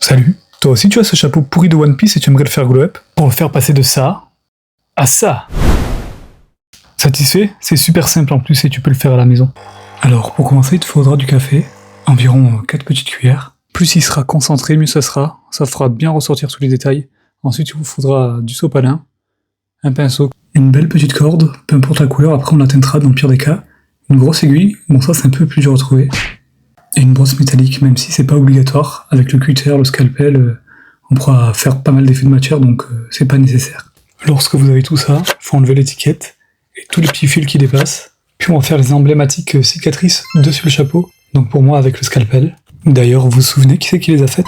Salut, toi aussi tu as ce chapeau pourri de One Piece et tu aimerais le faire glow up pour le faire passer de ça à ça. Satisfait? C'est super simple en plus et tu peux le faire à la maison. Alors pour commencer il te faudra du café, environ 4 petites cuillères. Plus il sera concentré, mieux ça sera. Ça fera bien ressortir tous les détails. Ensuite il vous faudra du sopalin, un pinceau, une belle petite corde, peu importe la couleur, après on la teintera dans le pire des cas. Une grosse aiguille, bon ça c'est un peu plus dur à trouver. Et une brosse métallique, même si c'est pas obligatoire. Avec le cutter, le scalpel, on pourra faire pas mal d'effets de matière, donc c'est pas nécessaire. Lorsque vous avez tout ça, faut enlever l'étiquette et tous les petits fils qui dépassent. Puis on va faire les emblématiques cicatrices dessus le chapeau, donc pour moi avec le scalpel. D'ailleurs, vous vous souvenez qui c'est qui les a faites?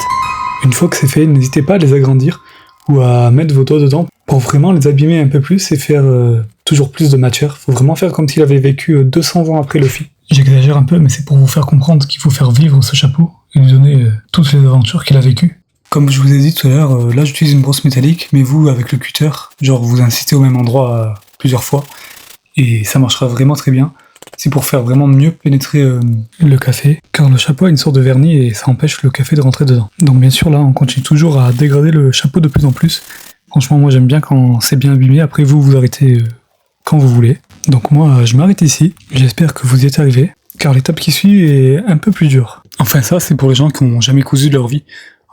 Une fois que c'est fait, n'hésitez pas à les agrandir ou à mettre vos doigts dedans pour vraiment les abîmer un peu plus et faire toujours plus de matière. Faut vraiment faire comme s'il avait vécu 200 ans après Luffy. J'exagère un peu, mais c'est pour vous faire comprendre qu'il faut faire vivre ce chapeau et lui donner toutes les aventures qu'il a vécues. Comme je vous ai dit tout à l'heure, là j'utilise une brosse métallique, mais vous, avec le cutter, genre vous insistez au même endroit plusieurs fois, et ça marchera vraiment très bien. C'est pour faire vraiment mieux pénétrer le café, car le chapeau a une sorte de vernis et ça empêche le café de rentrer dedans. Donc bien sûr là, on continue toujours à dégrader le chapeau de plus en plus. Franchement, moi j'aime bien quand c'est bien abîmé, après vous arrêtez quand vous voulez. Donc moi, je m'arrête ici. J'espère que vous y êtes arrivés, car l'étape qui suit est un peu plus dure. Enfin ça, c'est pour les gens qui ont jamais cousu de leur vie.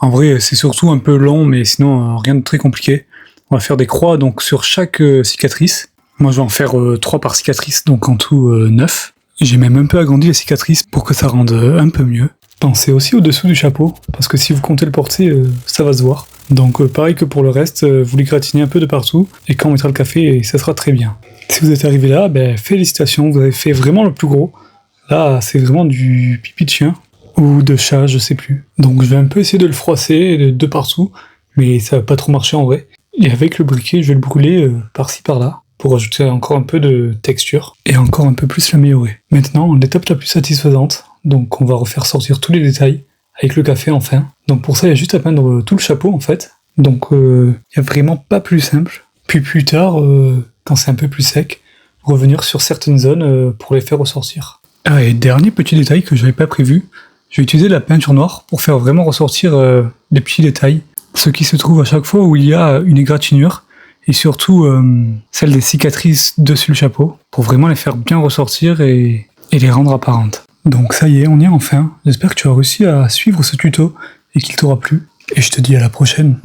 En vrai, c'est surtout un peu long, mais sinon, rien de très compliqué. On va faire des croix donc sur chaque cicatrice. Moi, je vais en faire 3 par cicatrice, donc en tout 9. J'ai même un peu agrandi les cicatrices pour que ça rende un peu mieux. Pensez aussi au-dessous du chapeau, parce que si vous comptez le porter, ça va se voir. Donc pareil que pour le reste, vous les gratinez un peu de partout, et quand on mettra le café, ça sera très bien. Si vous êtes arrivé là, félicitations, vous avez fait vraiment le plus gros. Là, c'est vraiment du pipi de chien, ou de chat, je sais plus. Donc je vais un peu essayer de le froisser de partout, mais ça va pas trop marcher en vrai. Et avec le briquet, je vais le brûler par-ci par-là, pour ajouter encore un peu de texture, et encore un peu plus l'améliorer. Maintenant, l'étape la plus satisfaisante, donc on va refaire sortir tous les détails, avec le café enfin. Donc pour ça, il y a juste à peindre tout le chapeau en fait. Donc il y a vraiment pas plus simple. Puis plus tard, quand c'est un peu plus sec, revenir sur certaines zones pour les faire ressortir. Ah, et dernier petit détail que j'avais pas prévu, je vais utiliser la peinture noire pour faire vraiment ressortir les petits détails, ce qui se trouve à chaque fois où il y a une égratignure, et surtout celle des cicatrices dessus le chapeau, pour vraiment les faire bien ressortir et les rendre apparentes. Donc ça y est, on y est enfin. J'espère que tu as réussi à suivre ce tuto et qu'il t'aura plu. Et je te dis à la prochaine.